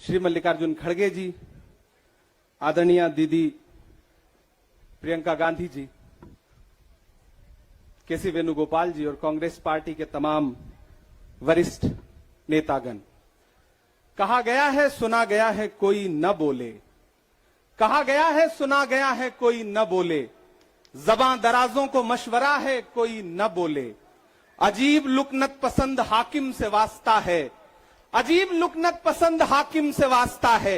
श्री मल्लिकार्जुन खड़गे जी, आदरणीय दीदी प्रियंका गांधी जी, केसी वेणुगोपाल जी और कांग्रेस पार्टी के तमाम वरिष्ठ नेतागण। कहा गया है सुना गया है कोई न बोले, कहा गया है सुना गया है कोई न बोले, ज़बां दराजों को मशवरा है कोई न बोले, अजीब लुकनत पसंद हाकिम से वास्ता है, अजीब लुकनत पसंद हाकिम से वास्ता है,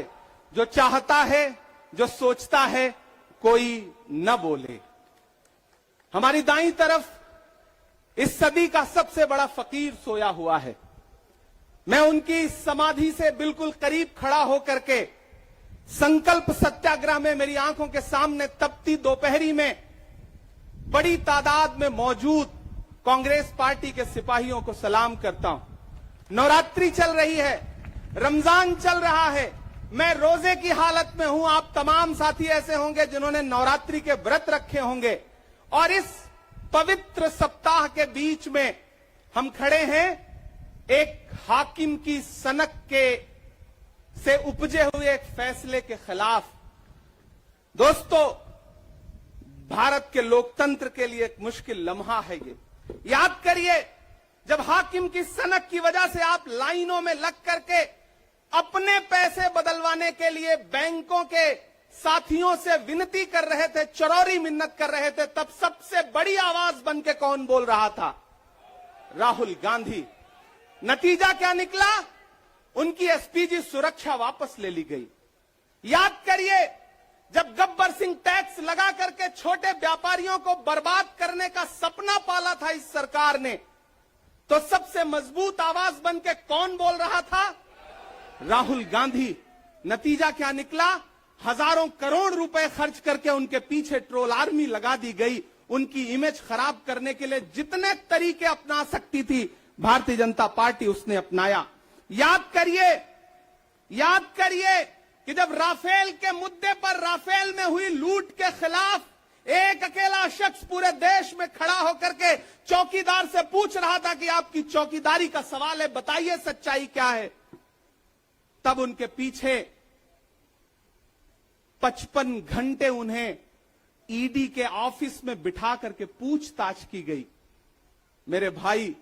जो चाहता है जो सोचता है कोई न बोले। हमारी दाईं तरफ इस सदी का सबसे बड़ा फकीर सोया हुआ है। मैं उनकी समाधि से बिल्कुल करीब खड़ा होकर के संकल्प सत्याग्रह में मेरी आंखों के सामने तपती दोपहरी में बड़ी तादाद में मौजूद कांग्रेस पार्टी के सिपाहियों को सलाम करता हूं। नवरात्रि चल रही है, रमजान चल रहा है, मैं रोजे की हालत में हूं। आप तमाम साथी ऐसे होंगे जिन्होंने नवरात्रि के व्रत रखे होंगे और इस पवित्र सप्ताह के बीच में हम खड़े हैं एक हाकिम की सनक के से उपजे हुए एक फैसले के खिलाफ। दोस्तों, भारत के लोकतंत्र के लिए एक मुश्किल लम्हा है ये। याद करिए, जब हाकिम की सनक की वजह से आप लाइनों में लग करके अपने पैसे बदलवाने के लिए बैंकों के साथियों से विनती कर रहे थे, चरौरी मिन्नत कर रहे थे, तब सबसे बड़ी आवाज बन के कौन बोल रहा था? राहुल गांधी। नतीजा क्या निकला? उनकी एसपीजी सुरक्षा वापस ले ली गई। याद करिए, जब गब्बर सिंह टैक्स लगा करके छोटे व्यापारियों को बर्बाद करने का सपना पाला था इस सरकार ने, तो सबसे मजबूत आवाज बन के कौन बोल रहा था? राहुल गांधी। नतीजा क्या निकला? हजारों करोड़ रुपए खर्च करके उनके पीछे ट्रोल आर्मी लगा दी गई। उनकी इमेज खराब करने के लिए जितने तरीके अपना सकती थी भारतीय जनता पार्टी उसने अपनाया। याद करिए कि जब राफेल के मुद्दे पर, राफेल में हुई लूट के खिलाफ एक अकेला शख्स पूरे देश में खड़ा होकर के चौकीदार से पूछ रहा था कि आपकी चौकीदारी का सवाल है, बताइए सच्चाई क्या है, तब उनके पीछे 55 घंटे उन्हें ईडी के ऑफिस में बिठा करके पूछताछ की गई। मेरे भाई,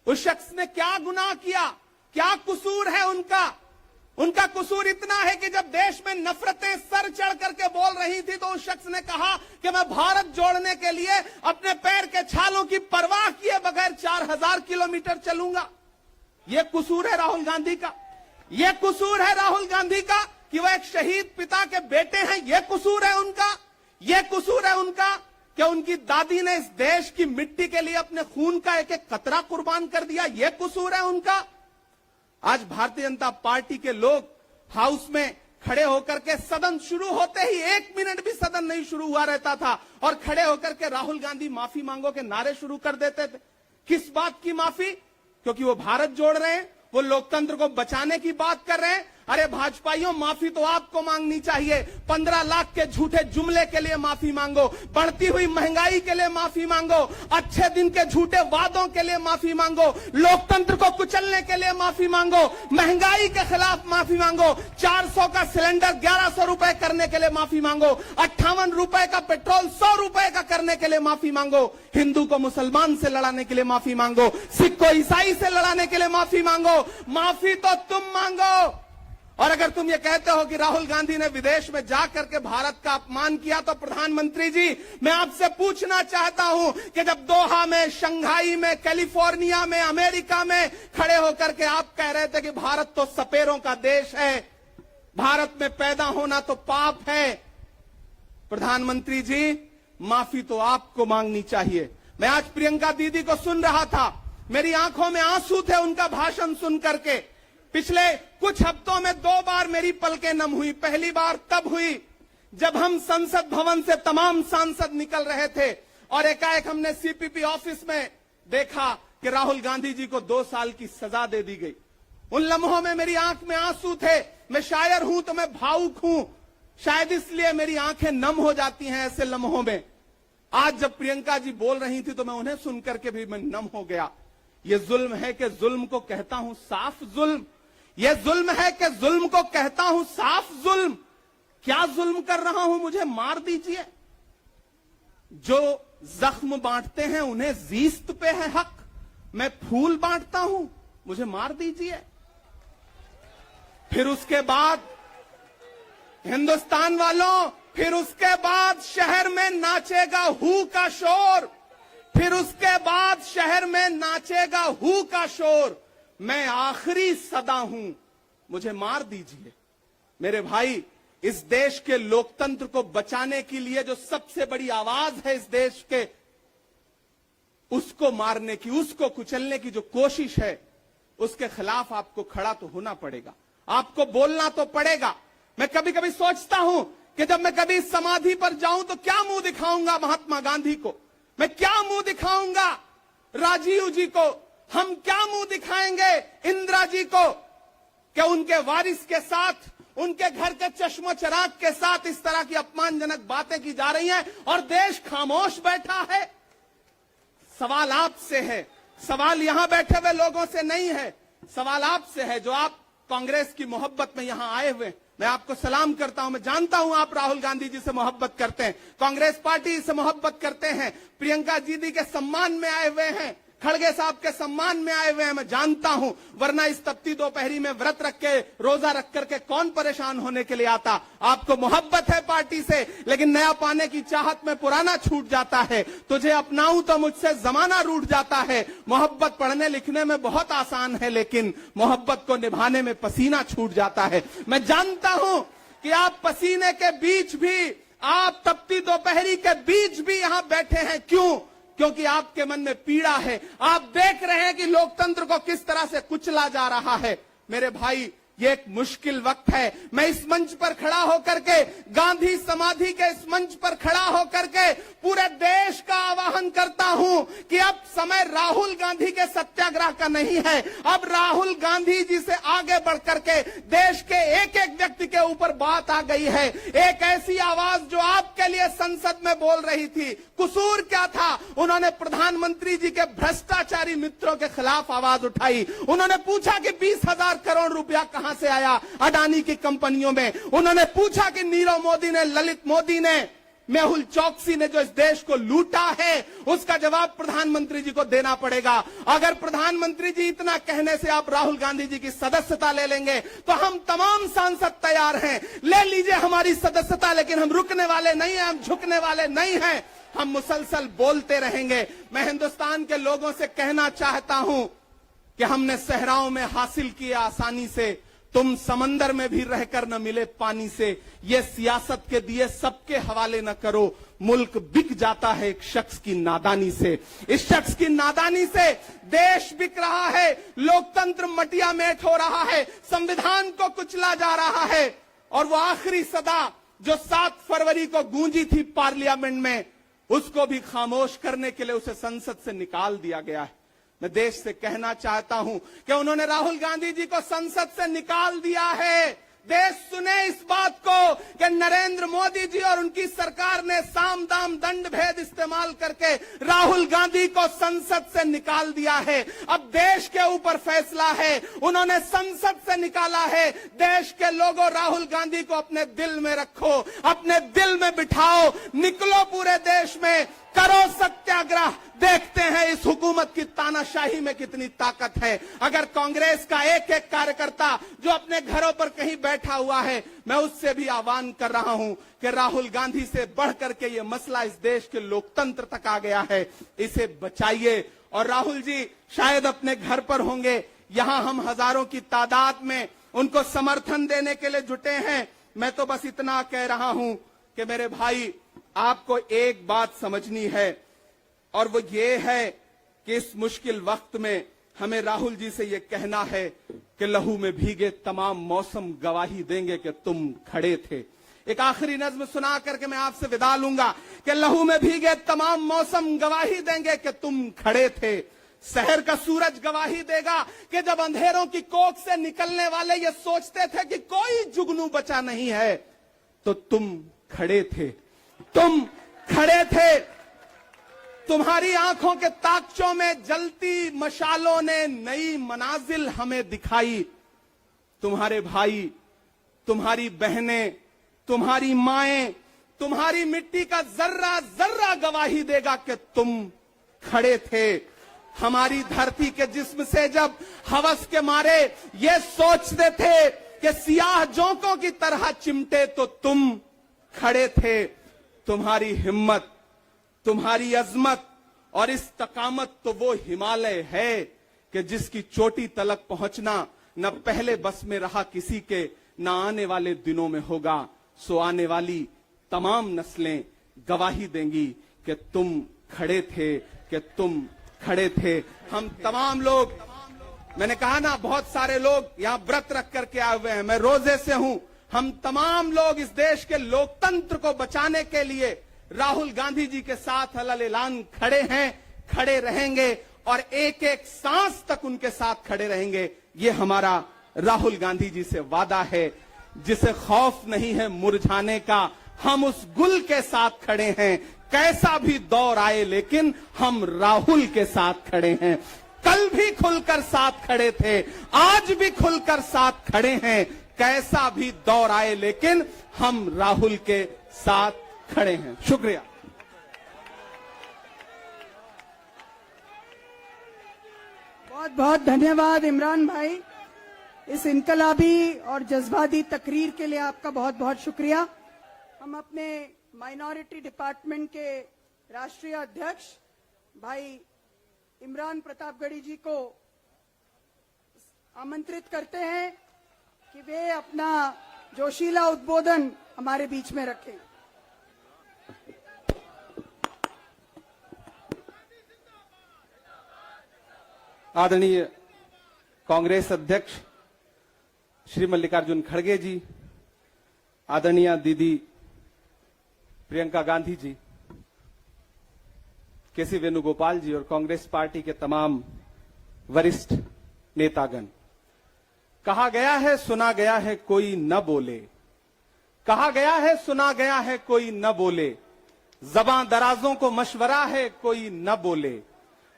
उस शख्स ने क्या गुनाह किया? क्या कसूर है उनका? उनका कसूर इतना है कि जब देश में नफरतें सर चढ़ करके बोल रही थी तो उस शख्स ने कहा कि मैं भारत जोड़ने के लिए अपने पैर के छालों की परवाह किए बगैर 4000 किलोमीटर चलूंगा। यह कसूर है राहुल गांधी का। यह कसूर है राहुल गांधी का कि वह एक शहीद पिता के बेटे हैं। यह कसूर है उनका। यह कसूर है उनका कि उनकी दादी ने इस देश की मिट्टी के लिए अपने खून का एक एक कतरा कुर्बान कर दिया। यह कसूर है उनका। आज भारतीय जनता पार्टी के लोग हाउस में खड़े होकर के, सदन शुरू होते ही 1 मिनट भी सदन नहीं शुरू हुआ रहता था और खड़े होकर के राहुल गांधी माफी मांगो के नारे शुरू कर देते थे। किस बात की माफी? क्योंकि वो भारत जोड़ रहे हैं, वो लोकतंत्र को बचाने की बात कर रहे हैं। अरे भाजपाइयों, माफी तो आपको मांगनी चाहिए। 15 लाख के झूठे जुमले के लिए माफी मांगो, बढ़ती हुई महंगाई के लिए माफी मांगो, अच्छे दिन के झूठे वादों के लिए माफी मांगो, लोकतंत्र को कुचलने के लिए माफी मांगो, महंगाई के खिलाफ माफी मांगो, 400 का सिलेंडर 1100 रुपए करने के लिए माफी मांगो, 58 रुपए का पेट्रोल 100 रुपए का करने के लिए माफी मांगो, हिंदू को मुसलमान से लड़ाने के लिए माफी मांगो, सिख को ईसाई से लड़ाने के लिए माफी मांगो। माफी तो तुम मांगो। और अगर तुम ये कहते हो कि राहुल गांधी ने विदेश में जाकर के भारत का अपमान किया, तो प्रधानमंत्री जी, मैं आपसे पूछना चाहता हूं कि जब दोहा में, शंघाई में, कैलिफोर्निया में, अमेरिका में खड़े होकर के आप कह रहे थे कि भारत तो सपेरों का देश है, भारत में पैदा होना तो पाप है, प्रधानमंत्री जी, माफी तो आपको मांगनी चाहिए। मैं आज प्रियंका दीदी को सुन रहा था, मेरी आंखों में आंसू थे उनका भाषण सुन करके। पिछले कुछ हफ्तों में 2 बार मेरी पलकें नम हुई। पहली बार तब हुई जब हम संसद भवन से तमाम सांसद निकल रहे थे और एकाएक हमने सीपीपी ऑफिस में देखा कि राहुल गांधी जी को 2 साल की सजा दे दी गई। उन लम्हों में मेरी आंख में आंसू थे। मैं शायर हूं तो मैं भावुक हूं, शायद इसलिए मेरी आंखें नम हो जाती हैं ऐसे लम्हों में। आज जब प्रियंका जी बोल रही थी तो मैं उन्हें सुनकर के भी मैं नम हो गया। ये जुल्म है कि जुल्म को कहता हूं साफ जुल्म। यह जुल्म है कि जुल्म को कहता हूं साफ जुल्म। क्या जुल्म कर रहा हूं? मुझे मार दीजिए। जो जख्म बांटते हैं उन्हें जीस्त पे है हक। मैं फूल बांटता हूं, मुझे मार दीजिए। फिर उसके बाद हिंदुस्तान वालों, फिर उसके बाद शहर में नाचेगा हू का शोर। फिर उसके बाद शहर में नाचेगा हू का शोर। मैं आखिरी सदा हूं, मुझे मार दीजिए। मेरे भाई, इस देश के लोकतंत्र को बचाने के लिए जो सबसे बड़ी आवाज है इस देश के, उसको मारने की, उसको कुचलने की जो कोशिश है, उसके खिलाफ आपको खड़ा तो होना पड़ेगा, आपको बोलना तो पड़ेगा। मैं कभी कभी सोचता हूं कि जब मैं कभी समाधि पर जाऊं तो क्या मुंह दिखाऊंगा महात्मा गांधी को, मैं क्या मुंह दिखाऊंगा राजीव जी को, हम क्या मुंह दिखाएंगे इंदिरा जी को, कि उनके वारिस के साथ, उनके घर के चश्मो चिराग के साथ इस तरह की अपमानजनक बातें की जा रही हैं और देश खामोश बैठा है। सवाल आपसे है, सवाल यहां बैठे हुए लोगों से नहीं है, सवाल आपसे है जो आप कांग्रेस की मोहब्बत में यहां आए हुए। मैं आपको सलाम करता हूं, मैं जानता हूं आप राहुल गांधी जी से मोहब्बत करते हैं, कांग्रेस पार्टी से मोहब्बत करते हैं, प्रियंका दीदी के सम्मान में आए हुए हैं, खड़गे साहब के सम्मान में आए हुए हैं, मैं जानता हूं। वरना इस तपती दोपहरी में व्रत रख के, रोजा रख करके कौन परेशान होने के लिए आता? आपको मोहब्बत है पार्टी से, लेकिन नया पाने की चाहत में पुराना छूट जाता है। तुझे अपनाऊं तो मुझसे जमाना रूठ जाता है। मोहब्बत पढ़ने लिखने में बहुत आसान है, लेकिन मोहब्बत को निभाने में पसीना छूट जाता है। मैं जानता हूं कि आप पसीने के बीच भी, आप तपती दोपहरी के बीच भी यहां बैठे हैं। क्यों? क्योंकि आपके मन में पीड़ा है। आप देख रहे हैं कि लोकतंत्र को किस तरह से कुचला जा रहा है। मेरे भाई, ये एक मुश्किल वक्त है। मैं इस मंच पर खड़ा होकर के, गांधी समाधि के इस मंच पर खड़ा होकर के पूरे देश का आह्वान करता हूं कि अब समय राहुल गांधी के सत्याग्रह का नहीं है। अब राहुल गांधी जी से आगे बढ़ करके देश के एक एक व्यक्ति के ऊपर बात आ गई है। एक ऐसी आवाज जो आपके लिए संसद में बोल रही थी। कसूर क्या था? उन्होंने प्रधानमंत्री जी के भ्रष्टाचारी मित्रों के खिलाफ आवाज उठाई। उन्होंने पूछा कि 20,000 करोड़ रुपया कहां से आया अडानी की कंपनियों में। उन्होंने पूछा कि नीरव मोदी ने, ललित मोदी ने, मेहुल चौकसी ने जो इस देश को लूटा है, उसका जवाब प्रधानमंत्री जी को देना पड़ेगा। अगर प्रधानमंत्री जी इतना कहने से आप राहुल गांधी जी की सदस्यता ले लेंगे तो हम तमाम सांसद तैयार हैं। ले लीजिए हमारी सदस्यता, लेकिन हम रुकने वाले नहीं हैं, हम झुकने वाले नहीं हैं। हम मुसलसल बोलते रहेंगे। मैं हिंदुस्तान के लोगों से कहना चाहता हूं कि हमने सहराओं में हासिल किया आसानी से, तुम समंदर में भी रहकर न मिले पानी से। ये सियासत के दिए सबके हवाले न करो, मुल्क बिक जाता है एक शख्स की नादानी से। इस शख्स की नादानी से देश बिक रहा है, लोकतंत्र मटिया मेट हो रहा है, संविधान को कुचला जा रहा है। और वो आखिरी सदा जो 7 फरवरी को गूंजी थी पार्लियामेंट में, उसको भी खामोश करने के लिए उसे संसद से निकाल दिया गया है। मैं देश से कहना चाहता हूं कि उन्होंने राहुल गांधी जी को संसद से निकाल दिया है। देश सुने इस बात को कि नरेंद्र मोदी जी और उनकी सरकार ने साम दाम दंड भेद इस्तेमाल करके राहुल गांधी को संसद से निकाल दिया है। अब देश के ऊपर फैसला है, उन्होंने संसद से निकाला है। देश के लोगों, राहुल गांधी को अपने दिल में रखो, अपने दिल में बिठाओ, निकलो पूरे देश में, करो सत्याग्रह। देखते हैं इस हुकूमत की तानाशाही में कितनी ताकत है। अगर कांग्रेस का एक एक कार्यकर्ता जो अपने घरों पर कहीं बैठा हुआ है, मैं उससे भी आह्वान कर रहा हूं कि राहुल गांधी से बढ़कर के ये मसला इस देश के लोकतंत्र तक आ गया है, इसे बचाइए। और राहुल जी शायद अपने घर पर होंगे, यहां हम हजारों की तादाद में उनको समर्थन देने के लिए जुटे हैं। मैं तो बस इतना कह रहा हूं कि मेरे भाई, आपको एक बात समझनी है, और वो ये है कि इस मुश्किल वक्त में हमें राहुल जी से ये कहना है कि लहू में भीगे तमाम मौसम गवाही देंगे कि तुम खड़े थे। एक आखिरी नज्म सुना करके मैं आपसे विदा लूंगा कि लहू में भीगे तमाम मौसम गवाही देंगे कि तुम खड़े थे। शहर का सूरज गवाही देगा कि जब अंधेरों की कोख से निकलने वाले ये सोचते थे कि कोई जुगनू बचा नहीं है, तो तुम खड़े थे, तुम खड़े थे। तुम्हारी आंखों के ताकचों में जलती मशालों ने नई मनाजिल हमें दिखाई। तुम्हारे भाई, तुम्हारी बहनें, तुम्हारी माएं, तुम्हारी मिट्टी का जर्रा जर्रा गवाही देगा कि तुम खड़े थे। हमारी धरती के जिस्म से जब हवस के मारे ये सोचते थे कि सियाह जोंकों की तरह चिमटे, तो तुम खड़े थे। तुम्हारी हिम्मत, तुम्हारी अजमत और इस्तकामत तो वो हिमालय है कि जिसकी चोटी तलक पहुंचना न पहले बस में रहा किसी के, न आने वाले दिनों में होगा। सो आने वाली तमाम नस्लें गवाही देंगी कि तुम खड़े थे, कि तुम खड़े थे। हम तमाम लोग, मैंने कहा ना, बहुत सारे लोग यहां व्रत रख करके आए हुए हैं, मैं रोजे से हूं। हम तमाम लोग इस देश के लोकतंत्र को बचाने के लिए राहुल गांधी जी के साथ अलल ऐलान खड़े हैं, खड़े रहेंगे और एक एक सांस तक उनके साथ खड़े रहेंगे। ये हमारा राहुल गांधी जी से वादा है, जिसे खौफ नहीं है मुरझाने का। हम उस गुल के साथ खड़े हैं, कैसा भी दौर आए, लेकिन हम राहुल के साथ खड़े हैं। कल भी खुलकर साथ खड़े थे, आज भी खुलकर साथ खड़े हैं। कैसा भी दौर आए, लेकिन हम राहुल के साथ खड़े हैं। शुक्रिया। बहुत बहुत धन्यवाद इमरान भाई, इस इनकलाबी और जज्बाती तकरीर के लिए आपका बहुत बहुत शुक्रिया। हम अपने माइनॉरिटी डिपार्टमेंट के राष्ट्रीय अध्यक्ष भाई इमरान प्रतापगढ़ी जी को आमंत्रित करते हैं कि वे अपना जोशीला उद्बोधन हमारे बीच में रखें। आदरणीय कांग्रेस अध्यक्ष श्री मल्लिकार्जुन खड़गे जी, आदरणीय दीदी प्रियंका गांधी जी, केसी वेणुगोपाल जी और कांग्रेस पार्टी के तमाम वरिष्ठ नेतागण। कहा गया है सुना गया है कोई न बोले, कहा गया है सुना गया है कोई न बोले, ज़बां दराजों को मशवरा है कोई न बोले।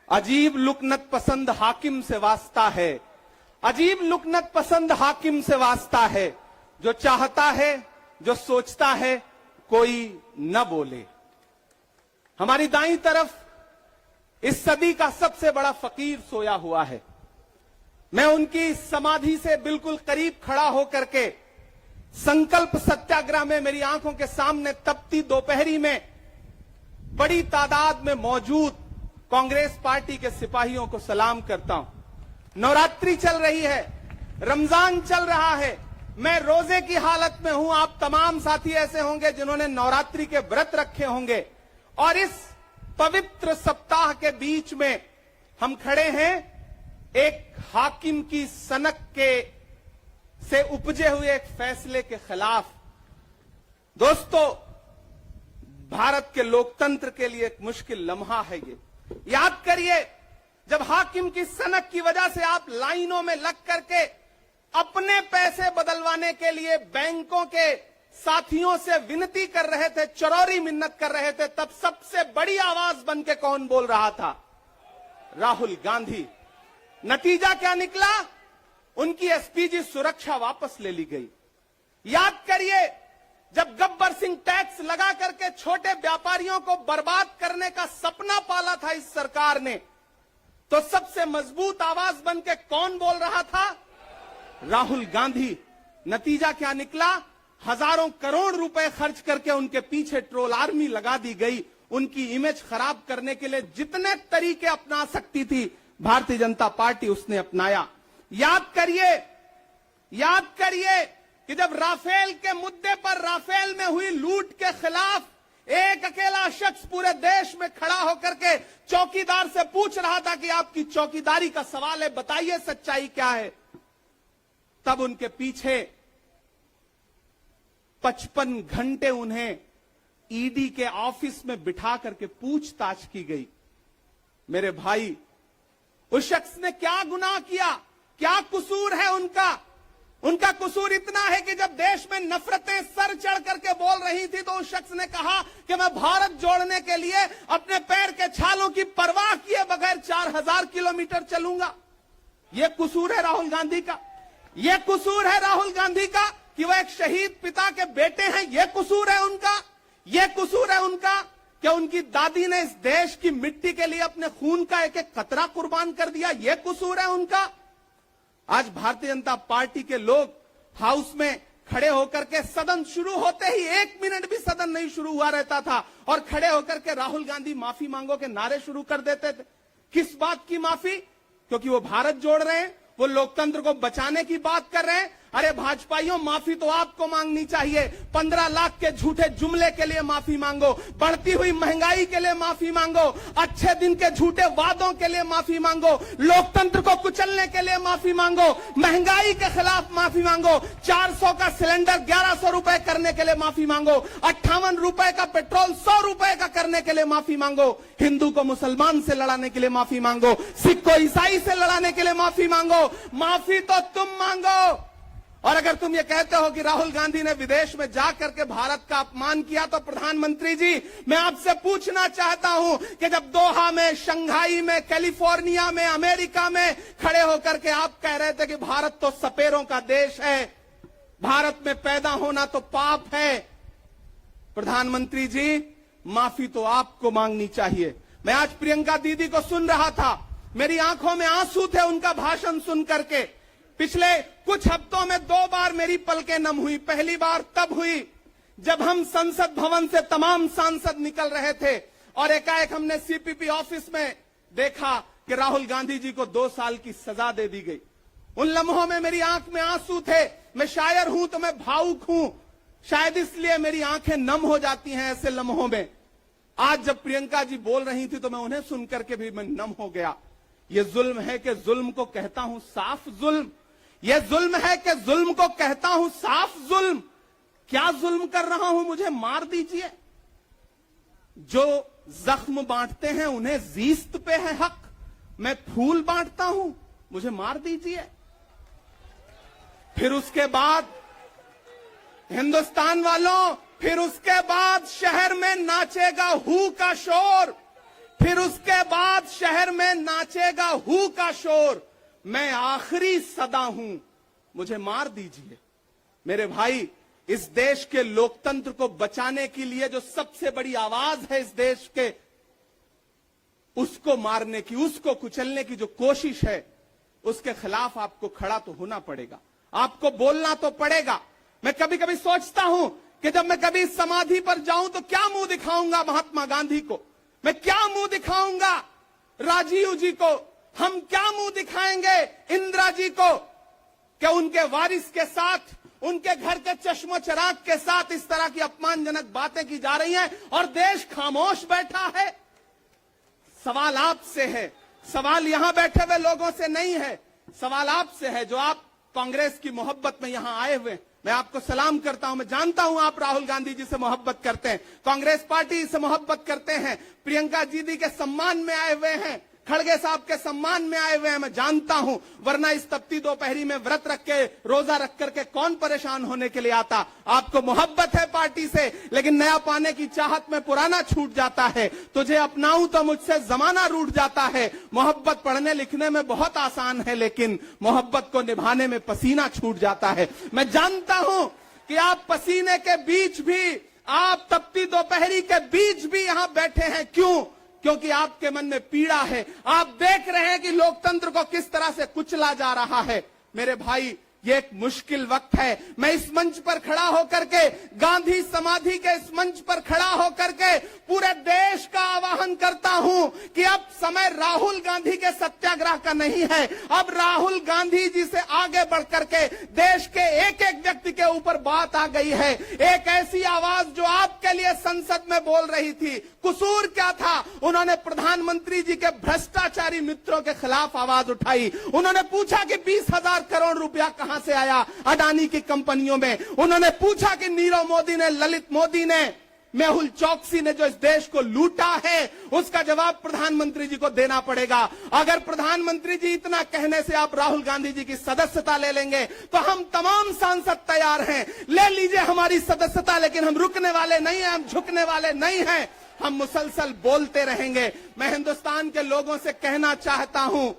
अजीब लुकनत पसंद हाकिम से वास्ता है, अजीब लुकनत पसंद हाकिम से वास्ता है। जो चाहता है, जो सोचता है, कोई न बोले। हमारी दाईं तरफ इस सदी का सबसे बड़ा फकीर सोया हुआ है। मैं उनकी समाधि से बिल्कुल करीब खड़ा होकर के संकल्प सत्याग्रह में मेरी आंखों के सामने तपती दोपहरी में बड़ी तादाद में मौजूद कांग्रेस पार्टी के सिपाहियों को सलाम करता हूं। नवरात्रि चल रही है, रमजान चल रहा है, मैं रोजे की हालत में हूं। आप तमाम साथी ऐसे होंगे जिन्होंने नवरात्रि के व्रत रखे होंगे और इस पवित्र सप्ताह के बीच में हम खड़े हैं एक हाकिम की सनक के से उपजे हुए एक फैसले के खिलाफ। दोस्तों, भारत के लोकतंत्र के लिए एक मुश्किल लम्हा है ये। याद करिए, जब हाकिम की सनक की वजह से आप लाइनों में लग करके अपने पैसे बदलवाने के लिए बैंकों के साथियों से विनती कर रहे थे, चरौरी मिन्नत कर रहे थे, तब सबसे बड़ी आवाज बन के कौन बोल रहा था? राहुल गांधी। नतीजा क्या निकला? उनकी एसपीजी सुरक्षा वापस ले ली गई। याद करिए, जब गब्बर सिंह टैक्स लगा करके छोटे व्यापारियों को बर्बाद करने का सपना पाला था इस सरकार ने, तो सबसे मजबूत आवाज बन के कौन बोल रहा था? राहुल गांधी। नतीजा क्या निकला? हजारों करोड़ रुपए खर्च करके उनके पीछे ट्रोल आर्मी लगा दी गई। उनकी इमेज खराब करने के लिए जितने तरीके अपना सकती थी भारतीय जनता पार्टी, उसने अपनाया। याद करिए कि जब राफेल के मुद्दे पर, राफेल में हुई लूट के खिलाफ एक अकेला शख्स पूरे देश में खड़ा होकर के चौकीदार से पूछ रहा था कि आपकी चौकीदारी का सवाल है, बताइए सच्चाई क्या है। तब उनके पीछे 55 घंटे उन्हें ईडी के ऑफिस में बिठा करके पूछताछ की गई। मेरे भाई, उस शख्स ने क्या गुनाह किया? क्या कसूर है उनका? उनका कसूर इतना है कि जब देश में नफरतें सर चढ़ करके बोल रही थी, तो उस शख्स ने कहा कि मैं भारत जोड़ने के लिए अपने पैर के छालों की परवाह किए बगैर 4000 किलोमीटर चलूंगा। यह कसूर है राहुल गांधी का। ये कसूर है राहुल गांधी का कि वह एक शहीद पिता के बेटे हैं? ये कसूर है उनका? ये कसूर है उनका कि उनकी दादी ने इस देश की मिट्टी के लिए अपने खून का एक एक कतरा कुर्बान कर दिया? ये कसूर है उनका? आज भारतीय जनता पार्टी के लोग हाउस में खड़े होकर के, सदन शुरू होते ही 1 मिनट भी सदन नहीं शुरू हुआ रहता था, और खड़े होकर के राहुल गांधी माफी मांगो के नारे शुरू कर देते थे। किस बात की माफी? क्योंकि वो भारत जोड़ रहे हैं, वो लोकतंत्र को बचाने की बात कर रहे हैं। अरे भाजपाइयों, माफी तो आपको मांगनी चाहिए। 15 लाख के झूठे जुमले के लिए माफी मांगो, बढ़ती हुई महंगाई के लिए माफी मांगो, अच्छे दिन के झूठे वादों के लिए माफी मांगो, लोकतंत्र को कुचलने के लिए माफी मांगो, महंगाई के खिलाफ माफी मांगो, 400 का सिलेंडर 1100 रुपए करने के लिए माफी मांगो, 58 रुपए का पेट्रोल 100 रुपए का करने के लिए माफी मांगो, हिंदू को मुसलमान से लड़ाने के लिए माफी मांगो, सिख को ईसाई से लड़ाने के लिए माफी मांगो। माफी तो तुम मांगो। और अगर तुम ये कहते हो कि राहुल गांधी ने विदेश में जाकर के भारत का अपमान किया, तो प्रधानमंत्री जी, मैं आपसे पूछना चाहता हूं कि जब दोहा में, शंघाई में, कैलिफोर्निया में, अमेरिका में खड़े होकर के आप कह रहे थे कि भारत तो सपेरों का देश है, भारत में पैदा होना तो पाप है, प्रधानमंत्री जी, माफी तो आपको मांगनी चाहिए। मैं आज प्रियंका दीदी को सुन रहा था, मेरी आंखों में आंसू थे उनका भाषण सुन करके। पिछले कुछ हफ्तों में 2 बार मेरी पलकें नम हुई। पहली बार तब हुई जब हम संसद भवन से तमाम सांसद निकल रहे थे और एकाएक हमने सीपीपी ऑफिस में देखा कि राहुल गांधी जी को 2 साल की सजा दे दी गई। उन लम्हों में मेरी आंख में आंसू थे। मैं शायर हूं तो मैं भावुक हूं, शायद इसलिए मेरी आंखें नम हो जाती हैं ऐसे लम्हों में। आज जब प्रियंका जी बोल रही थी तो मैं उन्हें सुनकर के भी मैं नम हो गया। ये जुल्म है कि जुल्म को कहता हूं साफ जुल्म, ये जुल्म है कि जुल्म को कहता हूं साफ जुल्म। क्या जुल्म कर रहा हूं? मुझे मार दीजिए। जो जख्म बांटते हैं उन्हें जीस्त पे है हक, मैं फूल बांटता हूं, मुझे मार दीजिए। फिर उसके बाद हिंदुस्तान वालों, फिर उसके बाद शहर में नाचेगा हू का शोर, फिर उसके बाद शहर में नाचेगा हू का शोर। मैं आखिरी सदा हूं, मुझे मार दीजिए। मेरे भाई, इस देश के लोकतंत्र को बचाने के लिए जो सबसे बड़ी आवाज है इस देश के, उसको मारने की, उसको कुचलने की जो कोशिश है, उसके खिलाफ आपको खड़ा तो होना पड़ेगा, आपको बोलना तो पड़ेगा। मैं कभी कभी सोचता हूं कि जब मैं कभी समाधि पर जाऊं तो क्या मुंह दिखाऊंगा महात्मा गांधी को, मैं क्या मुंह दिखाऊंगा राजीव जी को, हम क्या मुंह दिखाएंगे इंदिरा जी को, कि उनके वारिस के साथ, उनके घर के चश्मो चिराग के साथ इस तरह की अपमानजनक बातें की जा रही हैं और देश खामोश बैठा है। सवाल आपसे है, सवाल यहां बैठे हुए लोगों से नहीं है, सवाल आपसे है जो आप कांग्रेस की मोहब्बत में यहां आए हुए। मैं आपको सलाम करता हूं, मैं जानता हूं आप राहुल गांधी जी से मोहब्बत करते हैं, कांग्रेस पार्टी से मोहब्बत करते हैं, प्रियंका दीदी के सम्मान में आए हुए हैं, खड़गे साहब के सम्मान में आए हुए हैं, मैं जानता हूं, वरना इस तपती दोपहरी में व्रत रख के, रोजा रख करके कौन परेशान होने के लिए आता। आपको मोहब्बत है पार्टी से, लेकिन नया पाने की चाहत में पुराना छूट जाता है। तुझे अपनाऊं तो मुझसे जमाना रूठ जाता है। मोहब्बत पढ़ने लिखने में बहुत आसान है, लेकिन मोहब्बत को निभाने में पसीना छूट जाता है। मैं जानता हूं कि आप पसीने के बीच भी, आप तपती दोपहरी के बीच भी यहां बैठे हैं। क्यों? क्योंकि आपके मन में पीड़ा है, आप देख रहे हैं कि लोकतंत्र को किस तरह से कुचला जा रहा है। मेरे भाई, ये एक मुश्किल वक्त है। मैं इस मंच पर खड़ा होकर के, गांधी समाधि के इस मंच पर खड़ा होकर के पूरे देश का आह्वान करता हूं कि अब समय राहुल गांधी के सत्याग्रह का नहीं है। अब राहुल गांधी जी से आगे बढ़ करके देश के एक एक व्यक्ति के ऊपर बात आ गई है। एक ऐसी आवाज जो आपके लिए संसद में बोल रही थी, कसूर क्या था? उन्होंने प्रधानमंत्री जी के भ्रष्टाचारी मित्रों के खिलाफ आवाज उठाई। उन्होंने पूछा कि 20,000 करोड़ रुपया कहां से आया अडानी की कंपनियों में। उन्होंने पूछा कि नीरव मोदी ने, ललित मोदी ने, मेहुल चौकसी ने जो इस देश को लूटा है, उसका जवाब प्रधानमंत्री जी को देना पड़ेगा। अगर प्रधानमंत्री जी इतना कहने से आप राहुल गांधी जी की सदस्यता ले लेंगे तो हम तमाम सांसद तैयार हैं, ले लीजिए हमारी सदस्यता, लेकिन हम रुकने वाले नहीं हैं, हम झुकने वाले नहीं हैं, हम मुसलसल बोलते रहेंगे। मैं हिंदुस्तान के लोगों से कहना चाहता हूं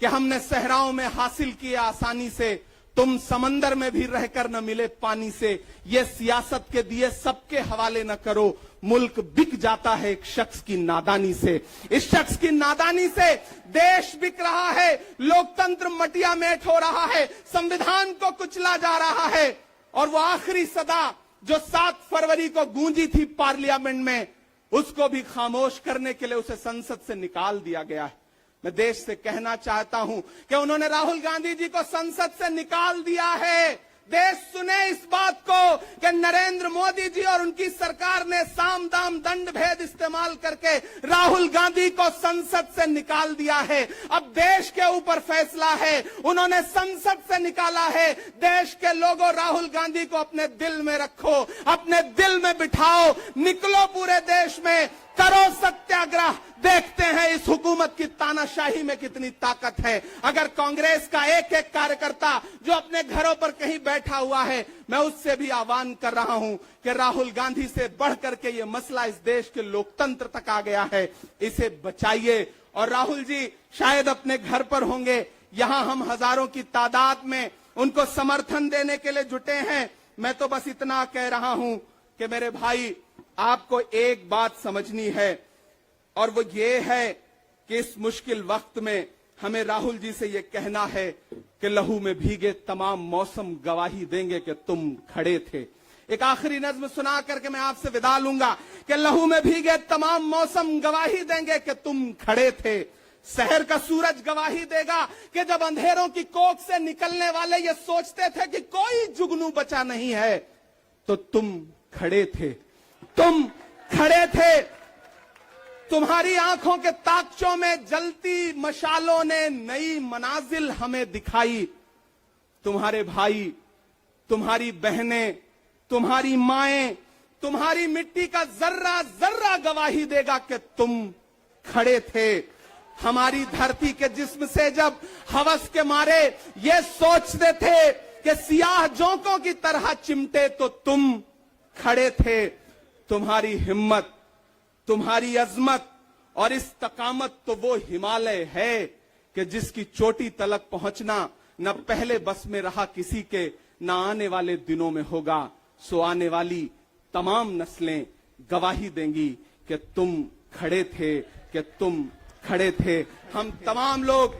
कि हमने सहराओं में हासिल किया आसानी से, तुम समंदर में भी रहकर न मिले पानी से, ये सियासत के दिए सबके हवाले न करो, मुल्क बिक जाता है एक शख्स की नादानी से। इस शख्स की नादानी से देश बिक रहा है, लोकतंत्र मटिया मेट हो रहा है, संविधान को कुचला जा रहा है। और वो आखिरी सदा जो 7 फरवरी को गूंजी थी पार्लियामेंट में, उसको भी खामोश करने के लिए उसे संसद से निकाल दिया गया है। मैं देश से कहना चाहता हूं कि उन्होंने राहुल गांधी जी को संसद से निकाल दिया है। देश सुने इस बात को कि नरेंद्र मोदी जी और उनकी सरकार ने साम दाम दंड भेद इस्तेमाल करके राहुल गांधी को संसद से निकाल दिया है। अब देश के ऊपर फैसला है, उन्होंने संसद से निकाला है। देश के लोगों, राहुल गांधी को अपने दिल में रखो, अपने दिल में बिठाओ, निकलो पूरे देश में, करो सत्याग्रह। देखते हैं इस हुकूमत की तानाशाही में कितनी ताकत है। अगर कांग्रेस का एक एक कार्यकर्ता जो अपने घरों पर कहीं बैठा हुआ है, मैं उससे भी आह्वान कर रहा हूं कि राहुल गांधी से बढ़कर के ये मसला इस देश के लोकतंत्र तक आ गया है, इसे बचाइए। और राहुल जी शायद अपने घर पर होंगे, यहां हम हजारों की तादाद में उनको समर्थन देने के लिए जुटे हैं। मैं तो बस इतना कह रहा हूं कि मेरे भाई, आपको एक बात समझनी है, और वो ये है कि इस मुश्किल वक्त में हमें राहुल जी से ये कहना है कि लहू में भीगे तमाम मौसम गवाही देंगे कि तुम खड़े थे। एक आखिरी नज्म सुना करके मैं आपसे विदा लूंगा कि लहू में भीगे तमाम मौसम गवाही देंगे कि तुम खड़े थे। शहर का सूरज गवाही देगा कि जब अंधेरों की कोख से निकलने वाले ये सोचते थे कि कोई जुगनू बचा नहीं है, तो तुम खड़े थे, तुम खड़े थे। तुम्हारी आंखों के ताकचों में जलती मशालों ने नई मनाजिल हमें दिखाई। तुम्हारे भाई, तुम्हारी बहनें, तुम्हारी माएं, तुम्हारी मिट्टी का जर्रा जर्रा गवाही देगा कि तुम खड़े थे। हमारी धरती के जिस्म से जब हवस के मारे ये सोचते थे कि सियाह जोंकों की तरह चिमटे, तो तुम खड़े थे। तुम्हारी हिम्मत, तुम्हारी अजमत और इस्तकामत तो वो हिमालय है कि जिसकी चोटी तलक पहुंचना न पहले बस में रहा किसी के, न आने वाले दिनों में होगा। सो आने वाली तमाम नस्लें गवाही देंगी कि तुम खड़े थे, कि तुम खड़े थे। हम तमाम लोग,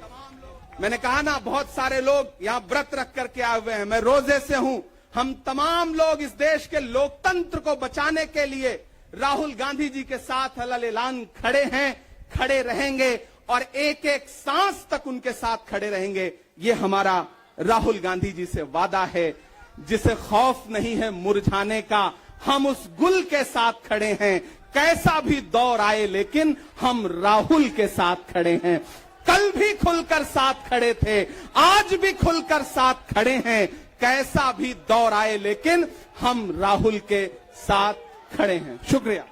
मैंने कहा ना, बहुत सारे लोग यहां व्रत रख करके आए हुए हैं, मैं रोजे से हूं। हम तमाम लोग इस देश के लोकतंत्र को बचाने के लिए राहुल गांधी जी के साथ अलग ऐलान खड़े हैं, खड़े रहेंगे और एक एक सांस तक उनके साथ खड़े रहेंगे। ये हमारा राहुल गांधी जी से वादा है। जिसे खौफ नहीं है मुरझाने का, हम उस गुल के साथ खड़े हैं। कैसा भी दौर आए लेकिन हम राहुल के साथ खड़े हैं। कल भी खुलकर साथ खड़े थे, आज भी खुलकर साथ खड़े हैं। कैसा भी दौर आए लेकिन हम राहुल के साथ खड़े हैं। शुक्रिया।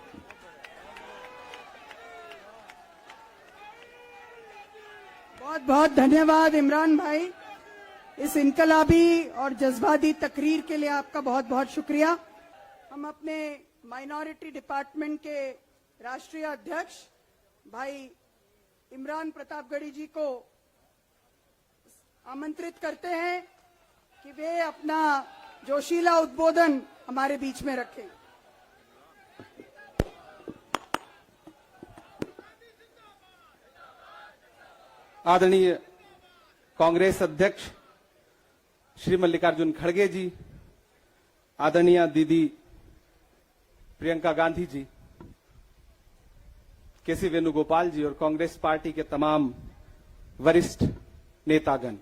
बहुत बहुत धन्यवाद इमरान भाई, इस इनकलाबी और जज्बाती तकरीर के लिए आपका बहुत बहुत शुक्रिया। हम अपने माइनॉरिटी डिपार्टमेंट के राष्ट्रीय अध्यक्ष भाई इमरान प्रतापगढ़ी जी को आमंत्रित करते हैं कि वे अपना जोशीला उद्बोधन हमारे बीच में रखें। आदरणीय कांग्रेस अध्यक्ष श्री मल्लिकार्जुन खड़गे जी, आदरणीय दीदी प्रियंका गांधी जी, केसी वेणुगोपाल जी और कांग्रेस पार्टी के तमाम वरिष्ठ नेतागण,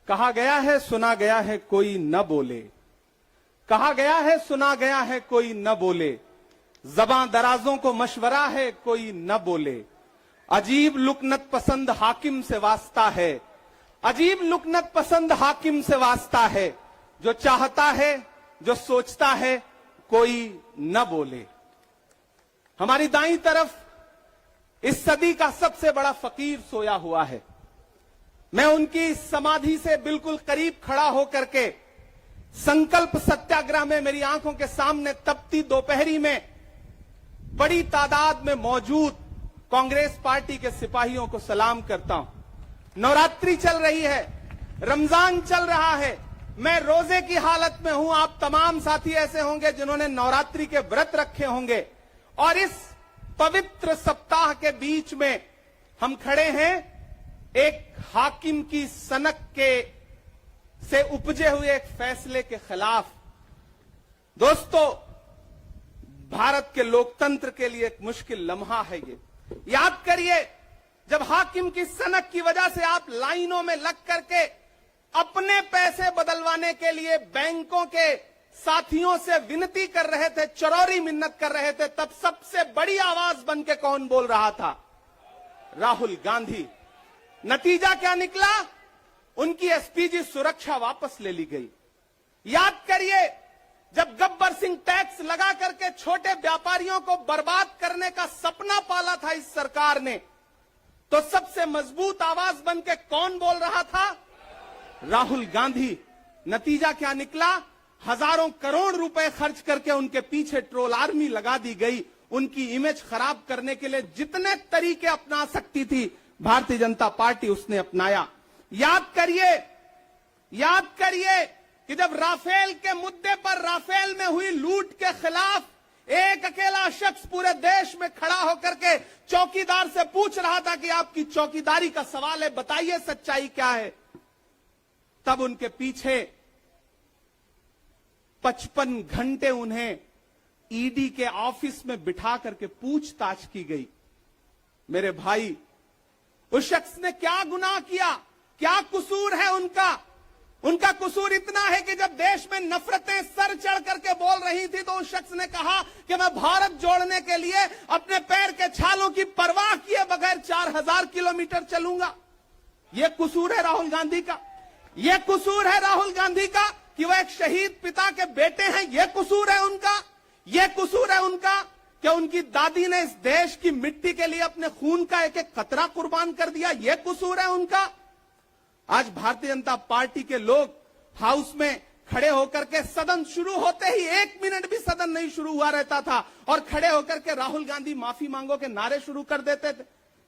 कहा गया है सुना गया है कोई न बोले, कहा गया है सुना गया है कोई न बोले, ज़बां दराजों को मशवरा है कोई न बोले, अजीब लुकनत पसंद हाकिम से वास्ता है, अजीब लुकनत पसंद हाकिम से वास्ता है, जो चाहता है जो सोचता है कोई न बोले। हमारी दाईं तरफ इस सदी का सबसे बड़ा फकीर सोया हुआ है। मैं उनकी समाधि से बिल्कुल करीब खड़ा होकर के संकल्प सत्याग्रह में मेरी आंखों के सामने तपती दोपहरी में बड़ी तादाद में मौजूद कांग्रेस पार्टी के सिपाहियों को सलाम करता हूं। नवरात्रि चल रही है, रमजान चल रहा है, मैं रोजे की हालत में हूं। आप तमाम साथी ऐसे होंगे जिन्होंने नवरात्रि के व्रत रखे होंगे, और इस पवित्र सप्ताह के बीच में हम खड़े हैं एक हाकिम की सनक के से उपजे हुए एक फैसले के खिलाफ। दोस्तों, भारत के लोकतंत्र के लिए एक मुश्किल लम्हा है ये। याद करिए, जब हाकिम की सनक की वजह से आप लाइनों में लग करके अपने पैसे बदलवाने के लिए बैंकों के साथियों से विनती कर रहे थे, चरौरी मिन्नत कर रहे थे, तब सबसे बड़ी आवाज बन के कौन बोल रहा था? राहुल गांधी। नतीजा क्या निकला? उनकी एसपीजी सुरक्षा वापस ले ली गई। याद करिए, जब गब्बर सिंह टैक्स लगा करके छोटे व्यापारियों को बर्बाद करने का सपना पाला था इस सरकार ने, तो सबसे मजबूत आवाज बन के कौन बोल रहा था? राहुल गांधी। नतीजा क्या निकला? हजारों करोड़ रुपए खर्च करके उनके पीछे ट्रोल आर्मी लगा दी गई। उनकी इमेज खराब करने के लिए जितने तरीके अपना सकती थी भारतीय जनता पार्टी उसने अपनाया। याद करिए कि जब राफेल के मुद्दे पर, राफेल में हुई लूट के खिलाफ एक अकेला शख्स पूरे देश में खड़ा होकर के चौकीदार से पूछ रहा था कि आपकी चौकीदारी का सवाल है, बताइए सच्चाई क्या है, तब उनके पीछे 55 घंटे उन्हें ईडी के ऑफिस में बिठा करके पूछताछ की गई। मेरे भाई, उस शख्स ने क्या गुनाह किया? क्या कसूर है उनका? उनका कसूर इतना है कि जब देश में नफरतें सर चढ़ करके बोल रही थी, तो उस शख्स ने कहा कि मैं भारत जोड़ने के लिए अपने पैर के छालों की परवाह किए बगैर 4000 किलोमीटर चलूंगा। यह कसूर है राहुल गांधी का। यह कसूर है राहुल गांधी का कि वह एक शहीद पिता के बेटे हैं। यह कसूर है उनका। यह कसूर है उनका कि उनकी दादी ने इस देश की मिट्टी के लिए अपने खून का एक एक कतरा कुर्बान कर दिया। यह कसूर है उनका। आज भारतीय जनता पार्टी के लोग हाउस में खड़े होकर के, सदन शुरू होते ही 1 मिनट भी सदन नहीं शुरू हुआ रहता था, और खड़े होकर के राहुल गांधी माफी मांगो के नारे शुरू कर देते थे।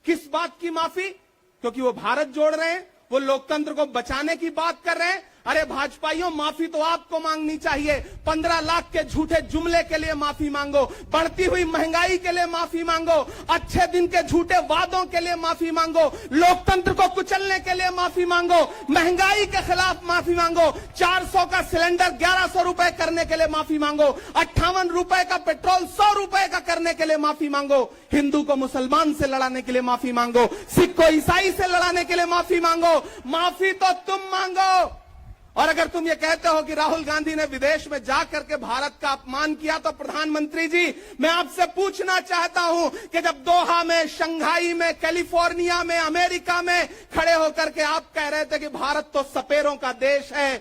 किस बात की माफी? क्योंकि वो भारत जोड़ रहे हैं, वो लोकतंत्र को बचाने की बात कर रहे हैं। अरे भाजपाइयों, माफी तो आपको मांगनी चाहिए। 15 लाख के झूठे जुमले के लिए माफी मांगो, बढ़ती हुई महंगाई के लिए माफी मांगो, अच्छे दिन के झूठे वादों के लिए माफी मांगो, लोकतंत्र को कुचलने के लिए माफी मांगो, महंगाई के खिलाफ माफी मांगो, 400 का सिलेंडर 1100 रुपए करने के लिए माफी मांगो, 58 रुपए का पेट्रोल 100 रुपए का करने के लिए माफी मांगो, हिंदू को मुसलमान से लड़ाने के लिए माफी मांगो, सिख को ईसाई से लड़ाने के लिए माफी मांगो। माफी तो तुम मांगो। और अगर तुम ये कहते हो कि राहुल गांधी ने विदेश में जाकर के भारत का अपमान किया, तो प्रधानमंत्री जी, मैं आपसे पूछना चाहता हूं कि जब दोहा में, शंघाई में, कैलिफोर्निया में, अमेरिका में खड़े होकर के आप कह रहे थे कि भारत तो सपेरों का देश है,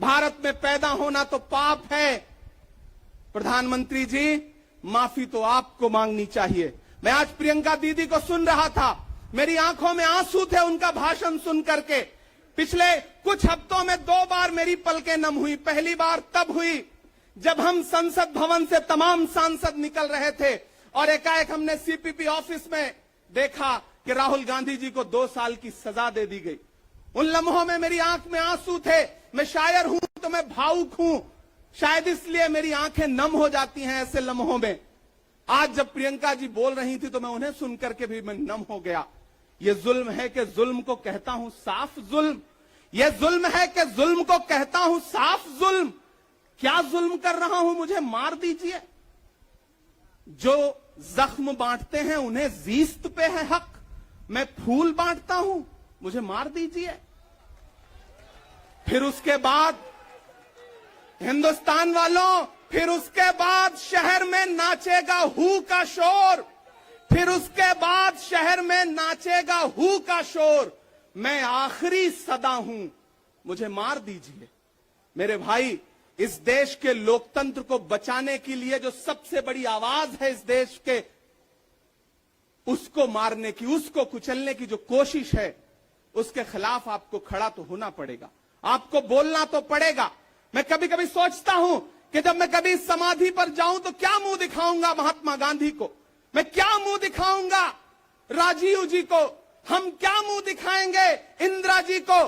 भारत में पैदा होना तो पाप है, प्रधानमंत्री जी, माफी तो आपको मांगनी चाहिए। मैं आज प्रियंका दीदी को सुन रहा था, मेरी आंखों में आंसू थे उनका भाषण सुन करके। पिछले कुछ हफ्तों में 2 बार मेरी पलकें नम हुई। पहली बार तब हुई जब हम संसद भवन से तमाम सांसद निकल रहे थे और एकाएक हमने सीपीपी ऑफिस में देखा कि राहुल गांधी जी को 2 साल की सजा दे दी गई। उन लम्हों में मेरी आंख में आंसू थे। मैं शायर हूं तो मैं भावुक हूं, शायद इसलिए मेरी आंखें नम हो जाती हैं ऐसे लम्हों में। आज जब प्रियंका जी बोल रही थी तो मैं उन्हें सुनकर के भी मैं नम हो गया। ये जुल्म है कि जुल्म को कहता हूं साफ जुल्म। ये जुल्म है कि जुल्म को कहता हूं साफ जुल्म। क्या जुल्म कर रहा हूं? मुझे मार दीजिए। जो जख्म बांटते हैं उन्हें जीस्त पे है हक। मैं फूल बांटता हूं, मुझे मार दीजिए। फिर उसके बाद हिंदुस्तान वालों, फिर उसके बाद शहर में नाचेगा हू का शोर। फिर उसके बाद शहर में नाचेगा हू का शोर। मैं आखिरी सदा हूं, मुझे मार दीजिए। मेरे भाई, इस देश के लोकतंत्र को बचाने के लिए जो सबसे बड़ी आवाज है इस देश के, उसको मारने की, उसको कुचलने की जो कोशिश है, उसके खिलाफ आपको खड़ा तो होना पड़ेगा, आपको बोलना तो पड़ेगा। मैं कभी कभी सोचता हूं कि जब मैं कभी समाधि पर जाऊं तो क्या मुंह दिखाऊंगा महात्मा गांधी को, मैं क्या मुंह दिखाऊंगा राजीव जी को, हम क्या मुंह दिखाएंगे इंदिरा जी को।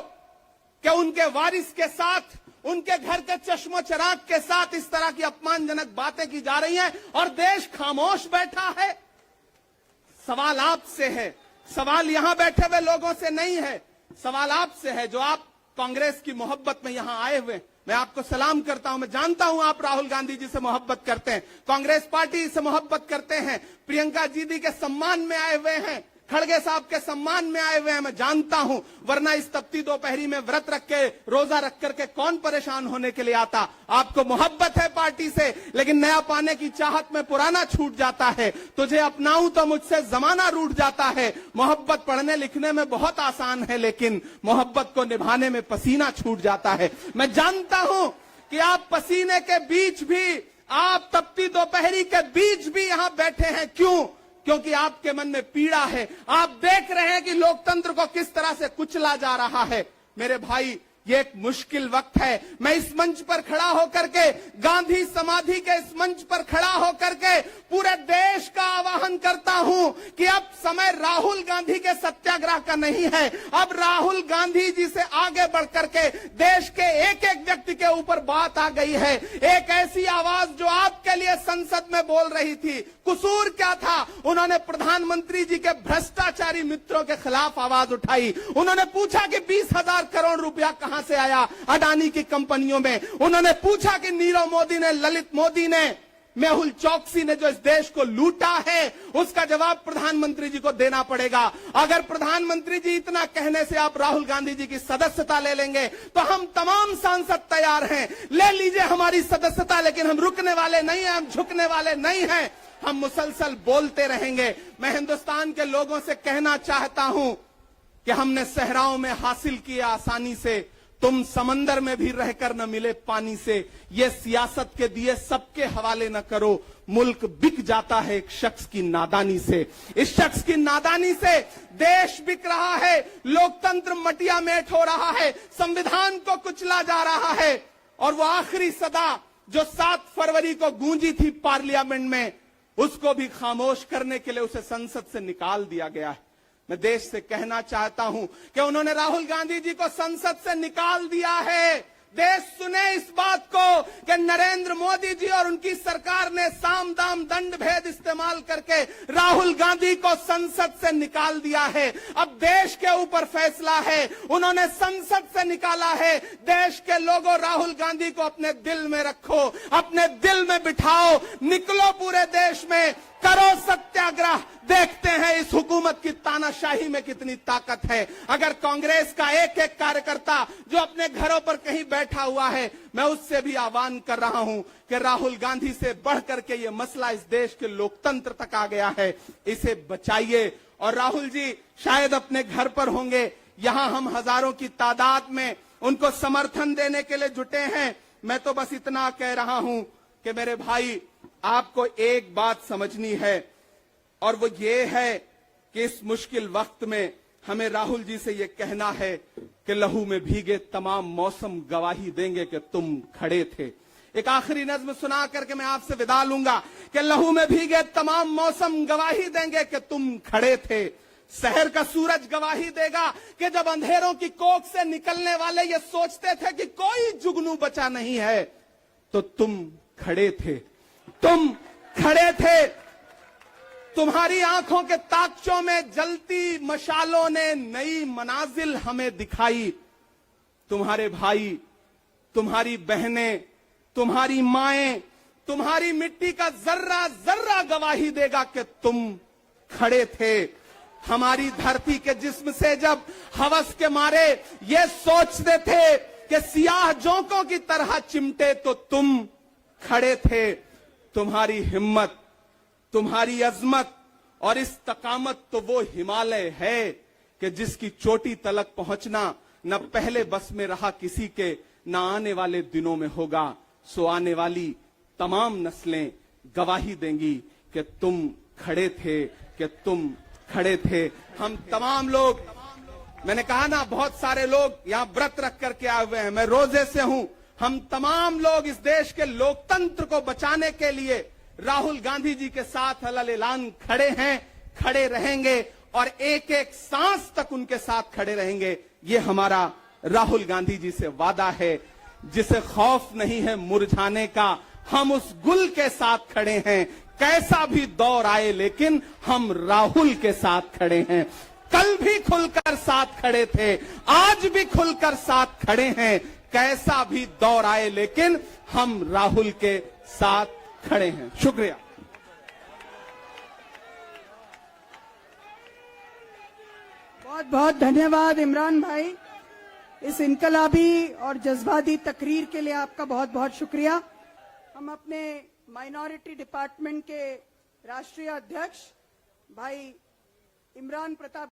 कि उनके वारिस के साथ, उनके घर के चश्मो चिराग के साथ इस तरह की अपमानजनक बातें की जा रही हैं और देश खामोश बैठा है। सवाल आपसे है, सवाल यहां बैठे हुए लोगों से नहीं है, सवाल आपसे है जो आप कांग्रेस की मोहब्बत में यहां आए हुए। मैं आपको सलाम करता हूं, मैं जानता हूं आप राहुल गांधी जी से मोहब्बत करते हैं, कांग्रेस पार्टी से मोहब्बत करते हैं, प्रियंका दीदी के सम्मान में आए हुए हैं, खड़गे साहब के सम्मान में आए हुए हैं, मैं जानता हूं, वरना इस तपती दोपहरी में व्रत रख के, रोजा रख करके कौन परेशान होने के लिए आता। आपको मोहब्बत है पार्टी से, लेकिन नया पाने की चाहत में पुराना छूट जाता है। तुझे अपनाऊं तो मुझसे जमाना रूठ जाता है। मोहब्बत पढ़ने लिखने में बहुत आसान है, लेकिन मोहब्बत को निभाने में पसीना छूट जाता है। मैं जानता हूं कि आप पसीने के बीच भी, आप तपती दोपहरी के बीच भी यहां बैठे हैं। क्यों? क्योंकि आपके मन में पीड़ा है। आप देख रहे हैं कि लोकतंत्र को किस तरह से कुचला जा रहा है। मेरे भाई, ये एक मुश्किल वक्त है। मैं इस मंच पर खड़ा होकर के, गांधी समाधि के इस मंच पर खड़ा होकर के पूरे देश का आह्वान करता हूं कि अब समय राहुल गांधी के सत्याग्रह का नहीं है। अब राहुल गांधी जी से आगे बढ़ करके देश के एक एक व्यक्ति के ऊपर बात आ गई है। एक ऐसी आवाज जो आपके लिए संसद में बोल रही थी। कसूर क्या था? उन्होंने प्रधानमंत्री जी के भ्रष्टाचारी मित्रों के खिलाफ आवाज उठाई। उन्होंने पूछा कि 20,000 करोड़ रुपया कहां से आया अडानी की कंपनियों में। उन्होंने पूछा कि नीरव मोदी ने, ललित मोदी ने, मेहुल चौकसी ने जो इस देश को लूटा है, उसका जवाब प्रधानमंत्री जी को देना पड़ेगा। अगर प्रधानमंत्री जी इतना कहने से आप राहुल गांधी जी की सदस्यता ले लेंगे तो हम तमाम सांसद तैयार हैं। ले लीजिए हमारी सदस्यता, लेकिन हम रुकने वाले नहीं हैं, हम झुकने वाले नहीं हैं। हम मुसलसल बोलते रहेंगे। मैं हिंदुस्तान के लोगों से कहना चाहता हूं कि हमने सहराओं में हासिल किया आसानी से, तुम समंदर में भी रहकर न मिले पानी से। ये सियासत के दिए सबके हवाले न करो, मुल्क बिक जाता है एक शख्स की नादानी से। इस शख्स की नादानी से देश बिक रहा है, लोकतंत्र मटिया मेट हो रहा है, संविधान को कुचला जा रहा है। और वो आखिरी सदा जो 7 फरवरी को गूंजी थी पार्लियामेंट में, उसको भी खामोश करने के लिए उसे संसद से निकाल दिया गया है। मैं देश से कहना चाहता हूं कि उन्होंने राहुल गांधी जी को संसद से निकाल दिया है। देश सुने इस बात को कि नरेंद्र मोदी जी और उनकी सरकार ने साम दाम दंड भेद इस्तेमाल करके राहुल गांधी को संसद से निकाल दिया है। अब देश के ऊपर फैसला है, उन्होंने संसद से निकाला है। देश के लोगों, राहुल गांधी को अपने दिल में रखो, अपने दिल में बिठाओ, निकलो पूरे देश में, करो सत्याग्रह। देखते हैं इस हुकूमत की तानाशाही में कितनी ताकत है। अगर कांग्रेस का एक एक कार्यकर्ता जो अपने घरों पर कहीं बैठा हुआ है, मैं उससे भी आह्वान कर रहा हूं कि राहुल गांधी से बढ़ करके ये मसला इस देश के लोकतंत्र तक आ गया है, इसे बचाइए। और राहुल जी शायद अपने घर पर होंगे, यहां हम हजारों की तादाद में उनको समर्थन देने के लिए जुटे हैं। मैं तो बस इतना कह रहा हूं कि मेरे भाई, आपको एक बात समझनी है, और वो ये है कि इस मुश्किल वक्त में हमें राहुल जी से ये कहना है कि लहू में भीगे तमाम मौसम गवाही देंगे कि तुम खड़े थे। एक आखिरी नज्म सुना करके मैं आपसे विदा लूंगा कि लहू में भीगे तमाम मौसम गवाही देंगे कि तुम खड़े थे। शहर का सूरज गवाही देगा कि जब अंधेरों की कोख से निकलने वाले ये सोचते थे कि कोई जुगनू बचा नहीं है, तो तुम खड़े थे, तुम खड़े थे। तुम्हारी आंखों के ताकचों में जलती मशालों ने नई मनाजिल हमें दिखाई। तुम्हारे भाई, तुम्हारी बहनें, तुम्हारी माएं, तुम्हारी मिट्टी का जर्रा जर्रा गवाही देगा कि तुम खड़े थे। हमारी धरती के जिस्म से जब हवस के मारे ये सोचते थे कि सियाह जोंकों की तरह चिमटे, तो तुम खड़े थे। तुम्हारी हिम्मत, तुम्हारी अजमत और इस्तकामत तो वो हिमालय है कि जिसकी चोटी तलक पहुंचना न पहले बस में रहा किसी के, न आने वाले दिनों में होगा। सो आने वाली तमाम नस्लें गवाही देंगी कि तुम खड़े थे, कि तुम खड़े थे। हम तमाम लोग, मैंने कहा ना, बहुत सारे लोग यहां व्रत रख करके आए हुए हैं, मैं रोजे से हूं। हम तमाम लोग इस देश के लोकतंत्र को बचाने के लिए राहुल गांधी जी के साथ अलग-अलग खड़े हैं, खड़े रहेंगे और एक एक सांस तक उनके साथ खड़े रहेंगे। ये हमारा राहुल गांधी जी से वादा है, जिसे खौफ नहीं है मुरझाने का, हम उस गुल के साथ खड़े हैं। कैसा भी दौर आए लेकिन हम राहुल के साथ खड़े हैं। कल भी खुलकर साथ खड़े थे, आज भी खुलकर साथ खड़े हैं। कैसा भी दौर आए लेकिन हम राहुल के साथ खड़े हैं। शुक्रिया। बहुत बहुत धन्यवाद इमरान भाई, इस इनकलाबी और जज्बाती तकरीर के लिए आपका बहुत बहुत शुक्रिया। हम अपने माइनॉरिटी डिपार्टमेंट के राष्ट्रीय अध्यक्ष भाई इमरान प्रताप